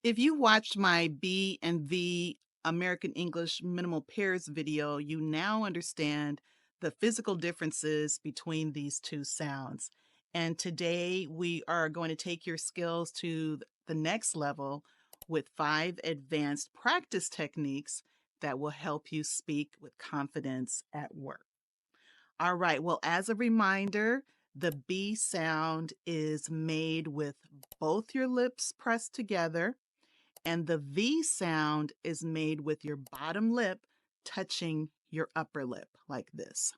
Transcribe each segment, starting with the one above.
If you watched my B and V American English minimal pairs video, you now understand the physical differences between these two sounds. And today we are going to take your skills to the next level with 5 advanced practice techniques that will help you speak with confidence at work. All right, well, as a reminder, the B sound is made with both your lips pressed together, and the V sound is made with your bottom lip touching your upper lip like this.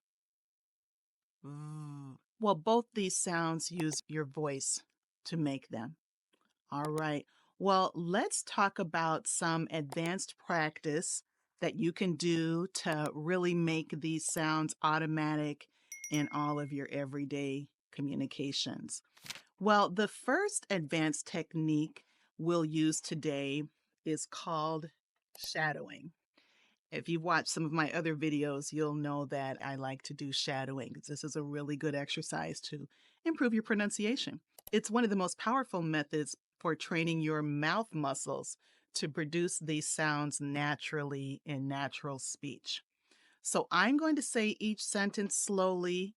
Well, both these sounds use your voice to make them. All right. Well, let's talk about some advanced practice that you can do to really make these sounds automatic in all of your everyday communications. Well, the first advanced technique we'll use today is called shadowing. If you've watched some of my other videos, you'll know that I like to do shadowing. This is a really good exercise to improve your pronunciation. It's one of the most powerful methods for training your mouth muscles to produce these sounds naturally in natural speech. So I'm going to say each sentence slowly,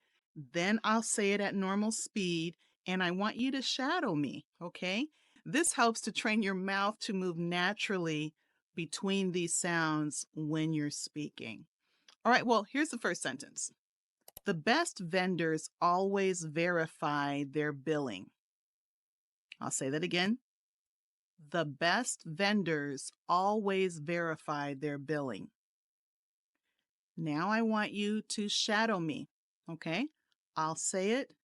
then I'll say it at normal speed, and I want you to shadow me, okay? This helps to train your mouth to move naturally between these sounds when you're speaking. All right, well, here's the first sentence. The best vendors always verify their billing. I'll say that again. The best vendors always verify their billing. Now I want you to shadow me, okay? I'll say it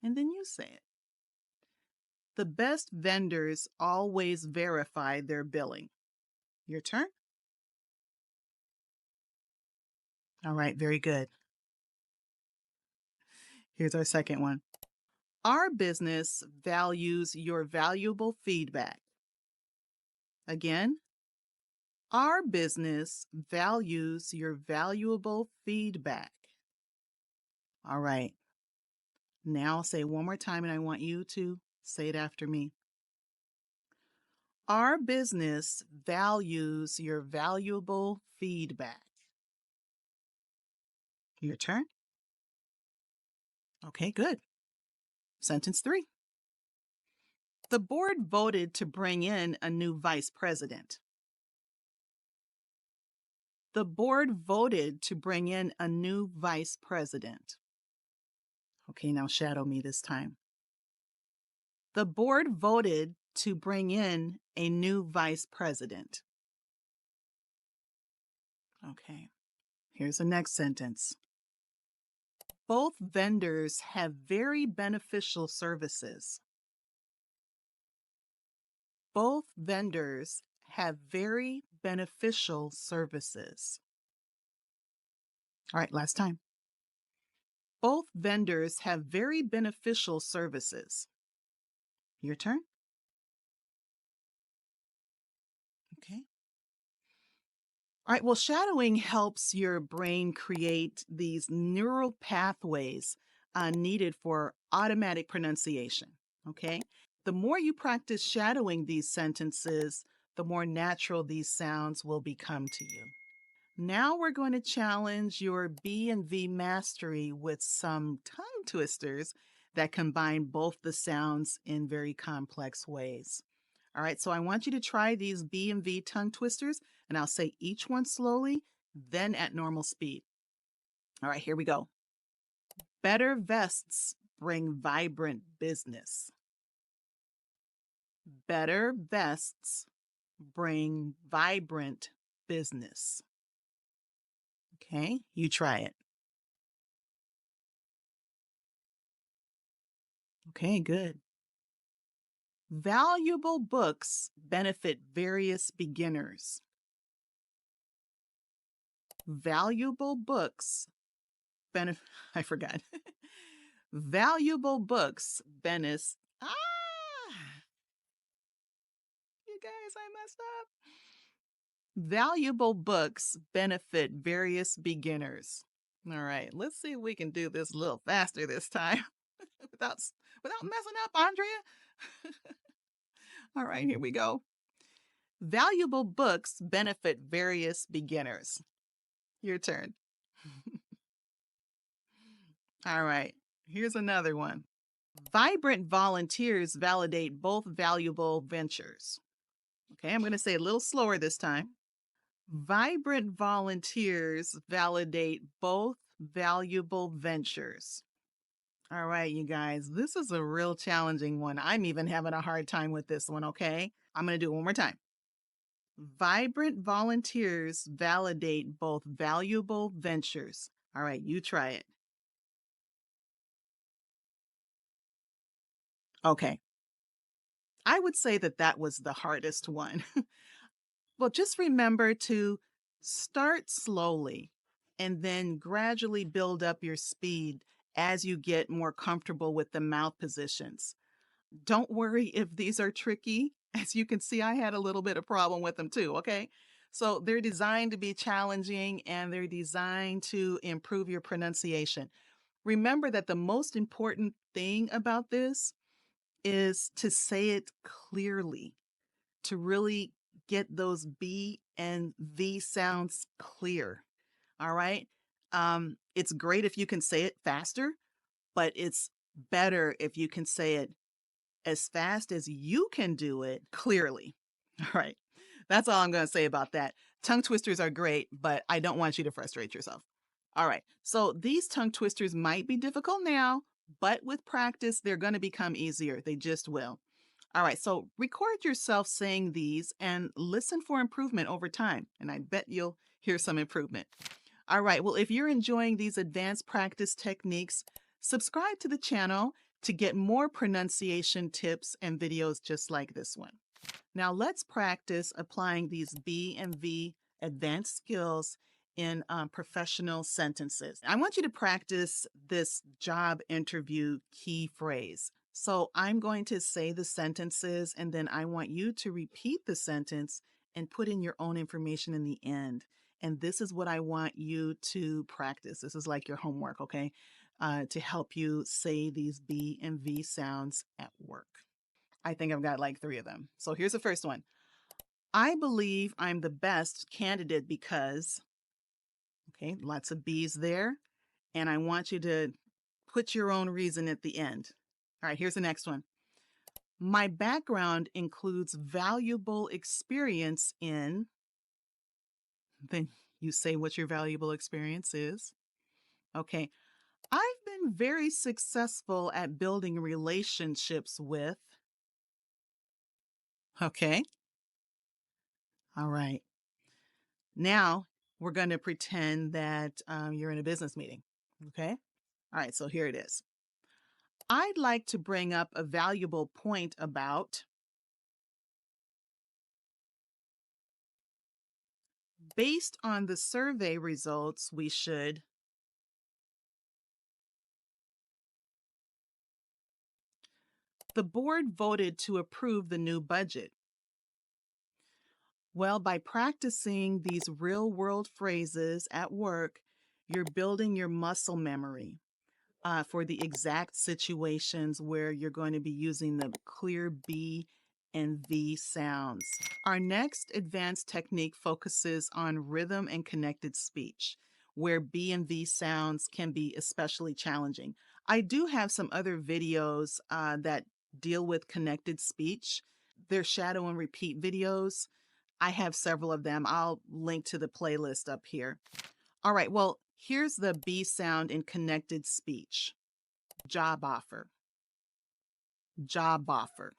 and then you say it. The best vendors always verify their billing. Your turn. All right, very good. Here's our second one. Our business values your valuable feedback. Again, our business values your valuable feedback. All right. Now I'll say it one more time and I want you to say it after me. Our business values your valuable feedback. Your turn. Okay, good. Sentence 3. The board voted to bring in a new vice president. The board voted to bring in a new vice president. Okay, now shadow me this time. The board voted to bring in a new vice president. Okay, here's the next sentence. Both vendors have very beneficial services. Both vendors have very beneficial services. All right, last time. Both vendors have very beneficial services. Your turn. Okay. All right, well, shadowing helps your brain create these neural pathways needed for automatic pronunciation. Okay. The more you practice shadowing these sentences, the more natural these sounds will become to you. Now we're going to challenge your B and V mastery with some tongue twisters that combine both the sounds in very complex ways. All right, so I want you to try these B and V tongue twisters, and I'll say each one slowly, then at normal speed. All right, here we go. Better vests bring vibrant business. Better vests bring vibrant business. Okay, you try it. Okay, good. Valuable books benefit various beginners. Valuable books benefit, I forgot. Valuable books benefit, you guys, I messed up. Valuable books benefit various beginners. All right, let's see if we can do this a little faster this time without messing up, Andrea. All right, here we go. Valuable books benefit various beginners. Your turn. All right. Here's another one. Vibrant volunteers validate both valuable ventures. Okay, I'm going to say it a little slower this time. Vibrant volunteers validate both valuable ventures. All right, you guys, this is a real challenging one. I'm even having a hard time with this one, okay? I'm going to do it one more time. Vibrant volunteers validate both valuable ventures. All right, you try it. Okay, I would say that that was the hardest one. Well, just remember to start slowly and then gradually build up your speed as you get more comfortable with the mouth positions. Don't worry if these are tricky. As you can see, I had a little bit of problem with them too, okay? So they're designed to be challenging and they're designed to improve your pronunciation. Remember that the most important thing about this is to say it clearly, to really get those B and V sounds clear. All right. It's great if you can say it faster, but it's better if you can say it as fast as you can do it clearly. All right. That's all I'm going to say about that. Tongue twisters are great, but I don't want you to frustrate yourself. All right. So these tongue twisters might be difficult now, but with practice, they're going to become easier. They just will. All right. So record yourself saying these and listen for improvement over time. And I bet you'll hear some improvement. All right. Well, if you're enjoying these advanced practice techniques, subscribe to the channel to get more pronunciation tips and videos just like this one. Now let's practice applying these B and V advanced skills in professional sentences. I want you to practice this job interview key phrase. So I'm going to say the sentences and then I want you to repeat the sentence and put in your own information in the end. And this is what I want you to practice. This is like your homework, okay? To help you say these B and V sounds at work. I think I've got like 3 of them. So here's the first one. I believe I'm the best candidate because, okay, lots of B's there. And I want you to put your own reason at the end. All right, here's the next one. My background includes valuable experience in, then you say what your valuable experience is. Okay, I've been very successful at building relationships with, okay, all right. Now we're going to pretend that you're in a business meeting. Okay. All right. So here it is. I'd like to bring up a valuable point about, based on the survey results, we should, the board voted to approve the new budget. Well, by practicing these real world phrases at work, you're building your muscle memory. For the exact situations where you're going to be using the clear B and V sounds. Our next advanced technique focuses on rhythm and connected speech, where B and V sounds can be especially challenging. I do have some other videos that deal with connected speech. They're shadow and repeat videos. I have several of them. I'll link to the playlist up here. All right, well, here's the B sound in connected speech. Job offer, job offer,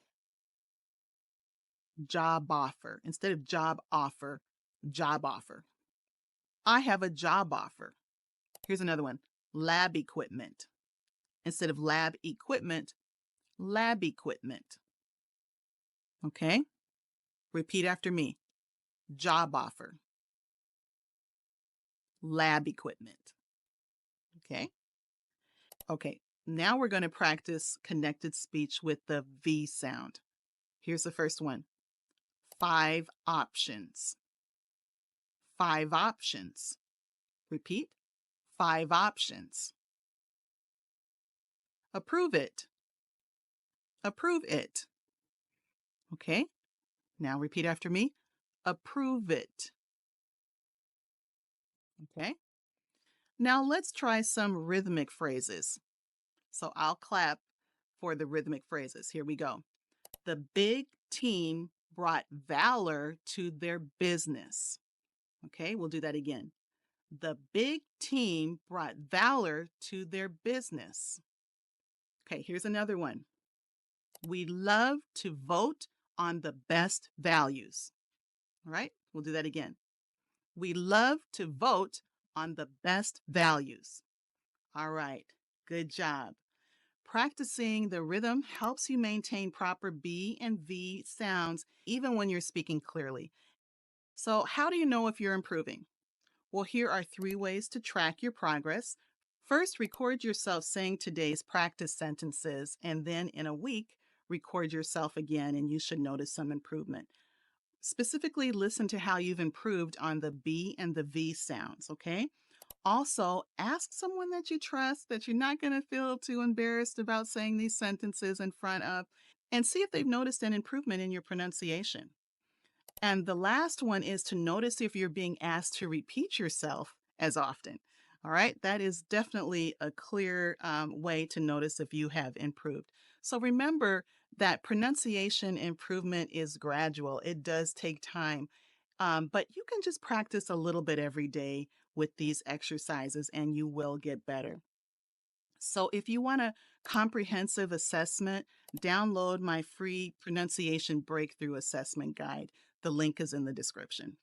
job offer. Instead of job offer, job offer. I have a job offer. Here's another one. Lab equipment. Instead of lab equipment, lab equipment. Okay? Repeat after me. Job offer, lab equipment. Okay? Okay, now we're going to practice connected speech with the V sound. Here's the first one. 5 options. 5 options. Repeat. 5 options. Approve it. Approve it. Okay, now repeat after me. approve it. Okay. Now let's try some rhythmic phrases. So I'll clap for the rhythmic phrases. Here we go. The big team brought valor to their business. Okay, we'll do that again. The big team brought valor to their business. Okay, here's another one. We love to vote on the best values. All right, we'll do that again. We love to vote on the best values. All right, good job. Practicing the rhythm helps you maintain proper B and V sounds even when you're speaking clearly. So, how do you know if you're improving? Well, here are 3 ways to track your progress. First, record yourself saying today's practice sentences, and then in a week, record yourself again, and you should notice some improvement. Specifically, listen to how you've improved on the B and the V sounds, okay? Also, ask someone that you trust that you're not going to feel too embarrassed about saying these sentences in front of, and see if they've noticed an improvement in your pronunciation. And the last one is to notice if you're being asked to repeat yourself as often. All right, that is definitely a clear way to notice if you have improved. So remember that pronunciation improvement is gradual, it does take time. But you can just practice a little bit every day with these exercises and you will get better. So if you want a comprehensive assessment, download my free pronunciation breakthrough assessment guide. The link is in the description.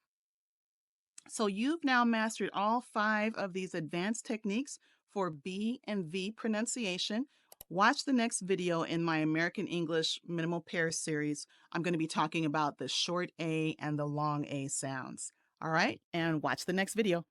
So you've now mastered all 5 of these advanced techniques for B and V pronunciation. Watch the next video in my American English Minimal Pairs series. I'm going to be talking about the short A and the long A sounds. All right, and watch the next video.